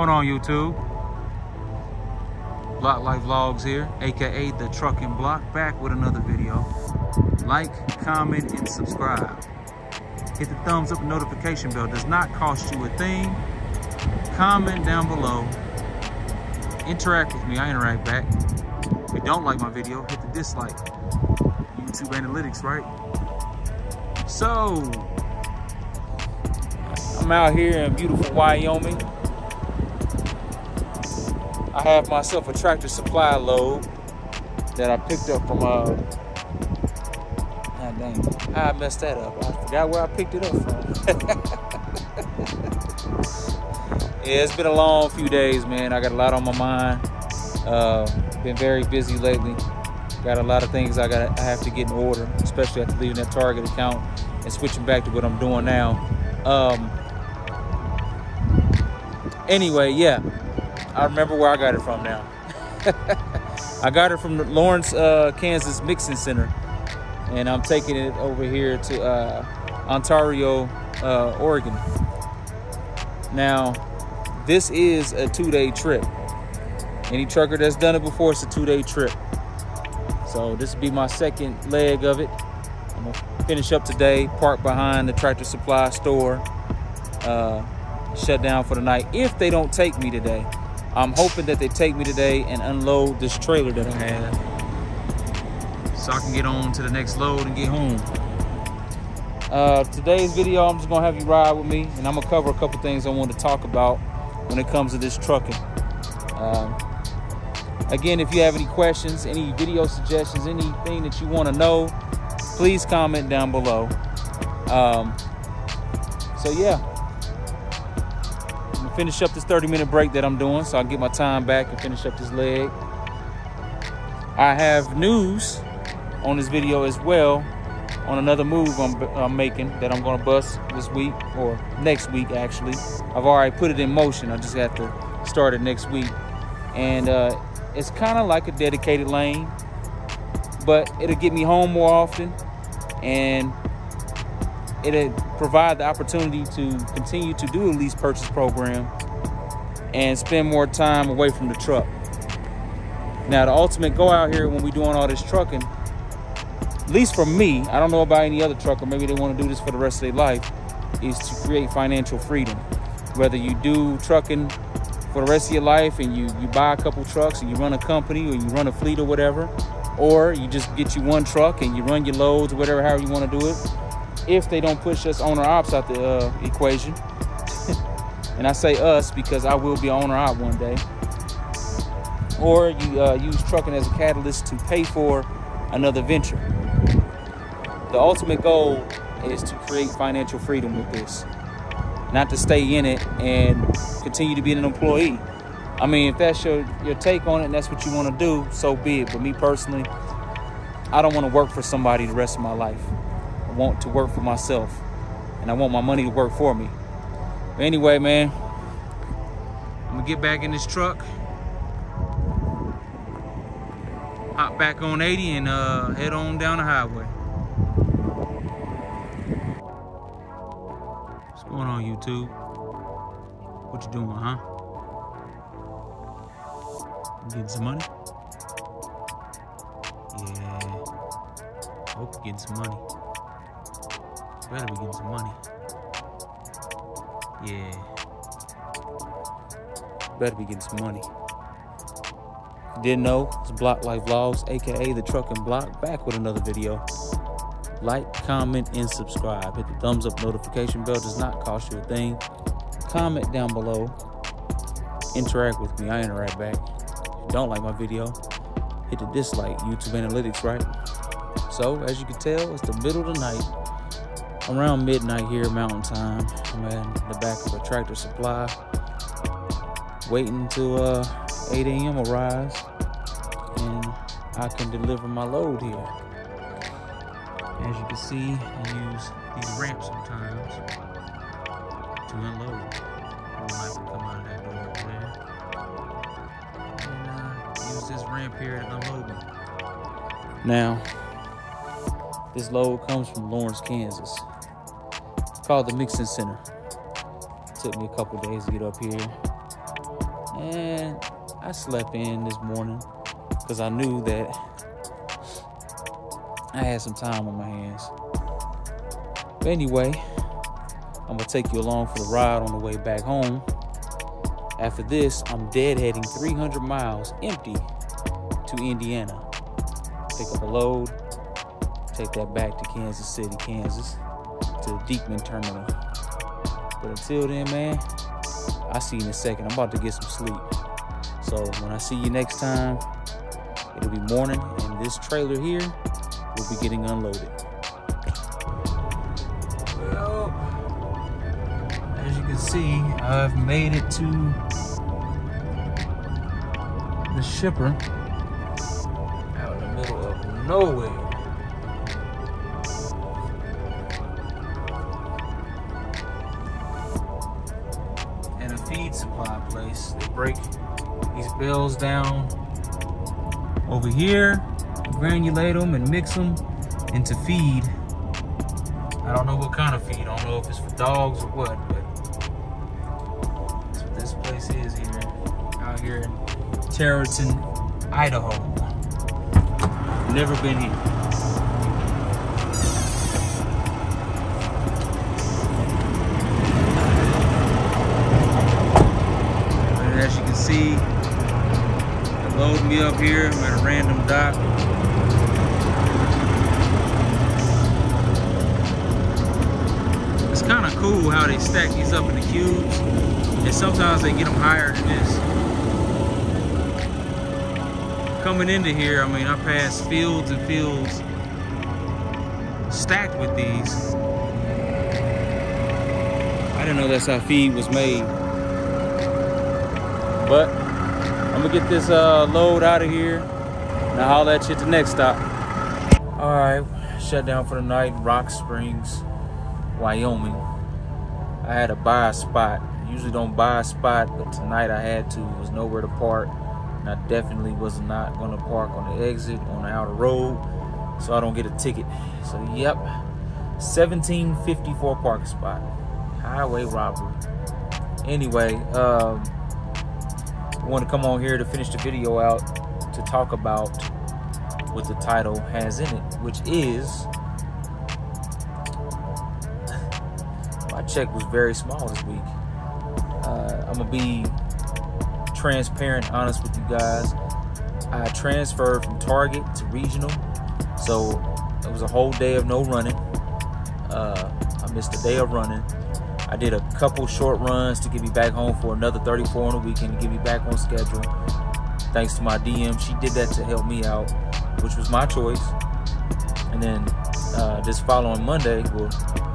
going on, YouTube? Block Life Vlogs here, aka the Trucking Block, back with another video. Like, comment, and subscribe. Hit the thumbs up and notification bell. Does not cost you a thing. Comment down below. Interact with me. I interact back. If you don't like my video, hit the dislike. YouTube analytics, right? So, I'm out here in beautiful Wyoming. I have myself a Tractor Supply load that I picked up from, God dang, I messed that up. I forgot where I picked it up from. Yeah, it's been a long few days, man. I got a lot on my mind. Been very busy lately. Got a lot of things I have to get in order, especially after leaving that Target account and switching back to what I'm doing now. Anyway, yeah, I remember where I got it from now. I got it from the Lawrence, Kansas Mixing Center, and I'm taking it over here to Ontario, Oregon. Now, this is a 2-day trip. Any trucker that's done it before, it's a 2-day trip. So this will be my second leg of it. I'm gonna finish up today, park behind the Tractor Supply store, shut down for the night. If they don't take me today, I'm hoping that they take me today and unload this trailer that I have, so I can get on to the next load and get home. Today's video, I'm just gonna have you ride with me, and I'm gonna cover a couple things I want to talk about when it comes to this trucking. Again, if you have any questions, any video suggestions, anything that you want to know, please comment down below. So yeah, I'm gonna finish up this 30-minute break that I'm doing, so I'll get my time back and finish up this leg. I have news on this video as well on another move I'm making that I'm gonna bust this week, or next week actually. I've already put it in motion. I just have to start it next week. And it's kind of like a dedicated lane, but it'll get me home more often, and it'll provide the opportunity to continue to do a lease purchase program and spend more time away from the truck. Now, the ultimate goal out here when we're doing all this trucking, at least for me, I don't know about any other trucker, maybe they want to do this for the rest of their life, is to create financial freedom. Whether you do trucking for the rest of your life and you buy a couple trucks and you run a company or you run a fleet or whatever, or you just get you one truck and you run your loads or whatever, however you want to do it, if they don't push us owner-ops out the equation. And I say us because I will be owner-op one day. Or you use trucking as a catalyst to pay for another venture. The ultimate goal is to create financial freedom with this. Not to stay in it and continue to be an employee. I mean, if that's your take on it and that's what you want to do, so be it. But me personally, I don't want to work for somebody the rest of my life. I want to work for myself, and I want my money to work for me. But anyway, man, I'm gonna get back in this truck, hop back on 80 and head on down the highway. What's going on, YouTube? What you doing, huh? You getting some money? Yeah. Hope you're getting some money. Better be getting some money. Yeah. Better be getting some money. If you didn't know, it's Block Life Vlogs, aka the Trucking Block, back with another video. Like, comment, and subscribe. Hit the thumbs up notification bell. Does not cost you a thing. Comment down below. Interact with me. I interact back. If you don't like my video, hit the dislike. YouTube analytics, right? So, as you can tell, it's the middle of the night. Around midnight here, Mountain Time. I'm in the back of a Tractor Supply, waiting till 8 a.m. arrives, and I can deliver my load here. As you can see, I use these ramps sometimes to unload. One might come out of that door over there. And use this ramp here to unload me. Now, this load comes from Lawrence, Kansas. It's called the Mixing Center. It took me a couple days to get up here. And I slept in this morning because I knew that I had some time on my hands. But anyway, I'm gonna take you along for the ride on the way back home. After this, I'm deadheading 300 miles empty to Indiana. Pick up a load, take that back to Kansas City, Kansas, to the Deekman terminal. But until then, man, I'll see you in a second. I'm about to get some sleep. So when I see you next time, it'll be morning, and this trailer here will be getting unloaded. Well, as you can see, I've made it to the shipper out in the middle of nowhere. And a feed supply place. They break these bales down over here, granulate them and mix them into feed. I don't know what kind of feed. I don't know if it's for dogs or what, but that's what this place is here, out here in Terraton, Idaho. Never been here. And as you can see, they load me up here. I'm at a random dock. It's kind of cool how they stack these up in the cubes, and sometimes they get them higher than this. Coming into here, I mean, I passed fields and fields stacked with these. I didn't know that's how feed was made. But I'm gonna get this load out of here, and I'll holler at you at the next stop. All right, shut down for the night, Rock Springs, Wyoming. I had to buy a spot. Usually don't buy a spot, but tonight I had to. There was nowhere to park. And I definitely was not going to park on the exit on the outer road, so I don't get a ticket. So yep, 1754 parking spot, highway robbery. Anyway, I want to come on here to finish the video out to talk about what the title has in it, which is my check was very small this week. I'm gonna be transparent, honest with you guys. I transferred from Target to regional, so it was a whole day of no running. I missed a day of running. I did a couple short runs to get me back home for another 34 on the weekend to get me back on schedule. Thanks to my DM, she did that to help me out, which was my choice. And then this following Monday, well,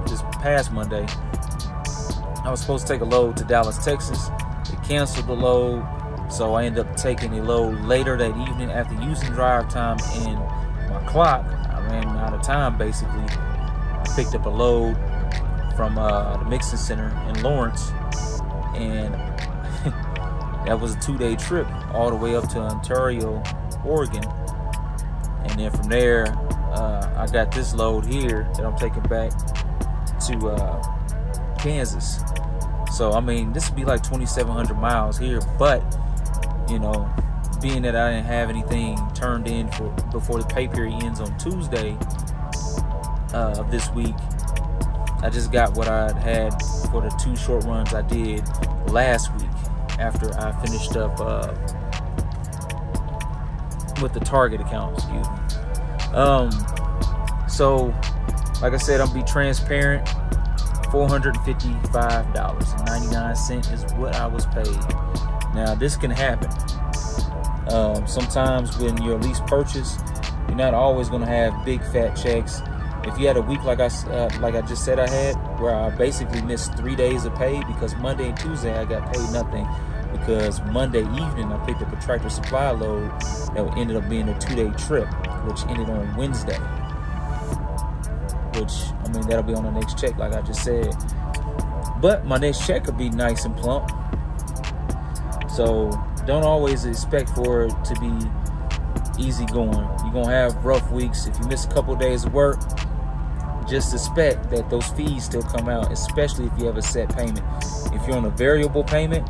this past Monday, I was supposed to take a load to Dallas, Texas. They canceled the load, so I ended up taking a load later that evening after using drive time and my clock. I ran out of time basically. I picked up a load from the mixing center in Lawrence, and that was a 2-day trip all the way up to Ontario, Oregon. And then from there, I got this load here that I'm taking back to Kansas. So I mean, this would be like 2,700 miles here, but you know, being that I didn't have anything turned in for before the pay period ends on Tuesday of this week, I just got what I had for the 2 short runs I did last week after I finished up with the Target account, excuse me. So like I said, I'm gonna be transparent. $455.99 is what I was paid. Now this can happen. Sometimes when you're lease purchase, you're not always going to have big fat checks. If you had a week like I just said I had, where I basically missed 3 days of pay because Monday and Tuesday I got paid nothing, because Monday evening I picked up a Tractor Supply load that ended up being a 2-day trip, which ended on Wednesday. Which, I mean, that'll be on the next check, like I just said. But my next check will be nice and plump. So don't always expect for it to be easy going. You're gonna have rough weeks. If you miss a couple of days of work, just expect that those fees still come out, especially if you have a set payment. If you're on a variable payment,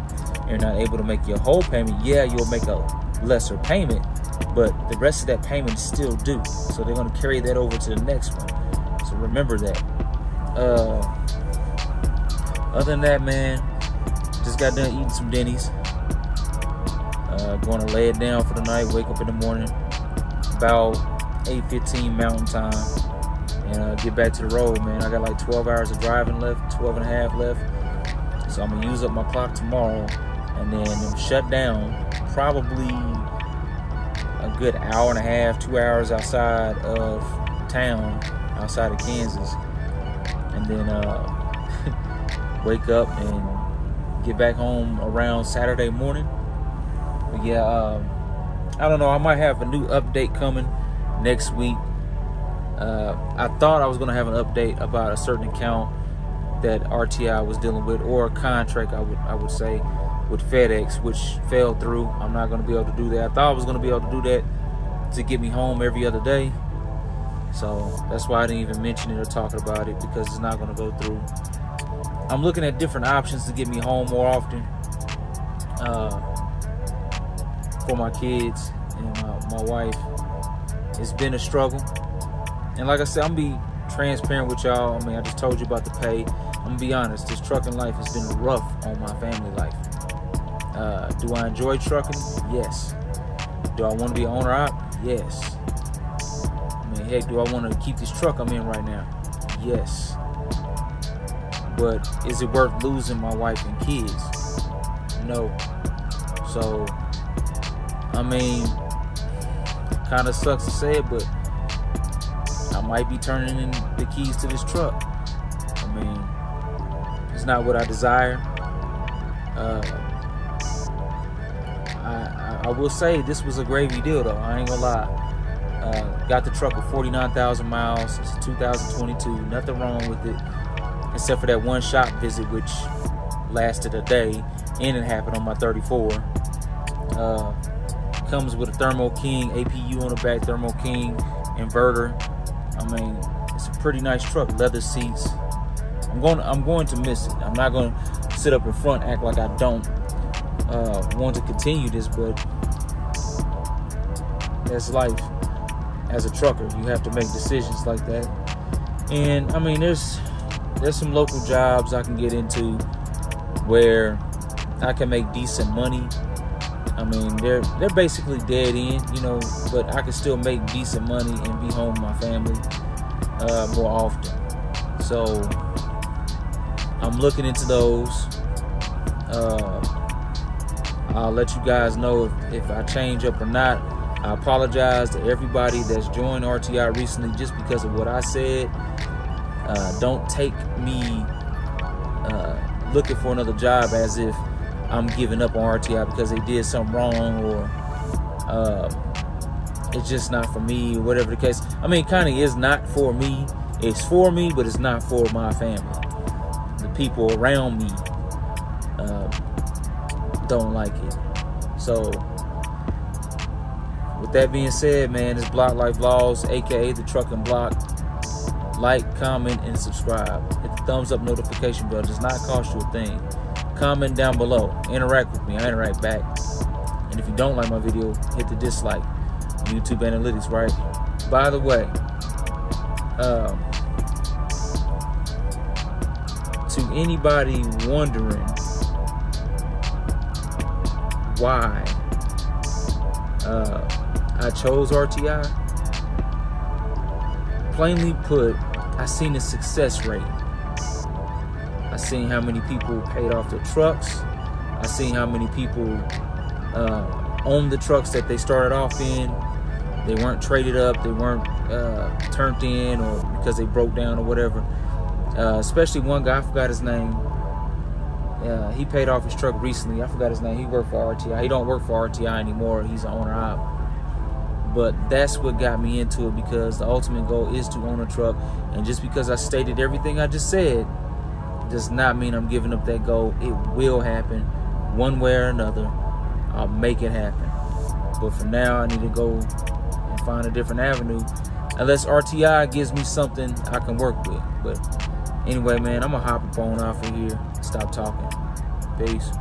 you're not able to make your whole payment, yeah, you'll make a lesser payment, but the rest of that payment is still due. So they're going to carry that over to the next one. So remember that. Other than that, man, just got done eating some Denny's. Going to lay it down for the night, wake up in the morning about 8:15 Mountain Time, and get back to the road, man. I got like 12 hours of driving left, 12 and a half left. So I'm going to use up my clock tomorrow, and then shut down probably a good hour and a half, 2 hours outside of town, outside of Kansas, and then wake up and get back home around Saturday morning. But yeah, I don't know, I might have a new update coming next week. I thought I was going to have an update about a certain account that RTI was dealing with, or a contract, I would say, with FedEx, which fell through. I'm not going to be able to do that. I thought I was going to be able to do that to get me home every other day. So that's why I didn't even mention it or talk about it, because it's not going to go through. I'm looking at different options to get me home more often for my kids and my wife. It's been a struggle. And like I said, I'm going to be transparent with y'all. I mean, I just told you about the pay. I'm going to be honest. This trucking life has been rough on my family life. Do I enjoy trucking? Yes. Do I want to be an owner-op? Yes. I mean, heck, do I want to keep this truck I'm in right now? Yes. But is it worth losing my wife and kids? No. So, I mean, kind of sucks to say it, but I might be turning in the keys to this truck. I mean, it's not what I desire. I will say this was a gravy deal, though. I ain't gonna lie. Got the truck with 49,000 miles. It's a 2022. Nothing wrong with it, except for that one shop visit, which lasted a day, and it happened on my 34. Comes with a Thermo King APU on the back, Thermo King inverter. I mean, it's a pretty nice truck. Leather seats. I'm going to miss it. I'm not going to sit up in front, act like I don't want to continue this, but that's life. As a trucker, you have to make decisions like that. And I mean, there's some local jobs I can get into where I can make decent money. I mean, they're basically dead end, you know, but I can still make decent money and be home with my family more often. So I'm looking into those. I'll let you guys know if I change up or not. I apologize to everybody that's joined RTI recently just because of what I said. Don't take me looking for another job as if I'm giving up on RTI because they did something wrong, or it's just not for me, or whatever the case. I mean, it kind of is not for me. It's for me, but it's not for my family. The people around me don't like it. So with that being said, man, it's Block Life Vlogs, aka the Trucking Block. Like, comment, and subscribe. Hit the thumbs up notification bell. It does not cost you a thing. Comment down below. Interact with me. I interact back. And if you don't like my video, hit the dislike. YouTube analytics, right? By the way, to anybody wondering why I chose RTI, plainly put, I seen the success rate. I seen how many people paid off their trucks. I seen how many people owned the trucks that they started off in. They weren't traded up. They weren't turned in, or because they broke down or whatever. Especially one guy, I forgot his name. He paid off his truck recently. I forgot his name. He worked for RTI. He don't work for RTI anymore. He's an owner-op. But that's what got me into it, because the ultimate goal is to own a truck. And just because I stated everything I just said does not mean I'm giving up that goal. It will happen one way or another. I'll make it happen. But for now, I need to go and find a different avenue, unless RTI gives me something I can work with. But anyway, man, I'm gonna hop up on off of here. Stop talking. Peace.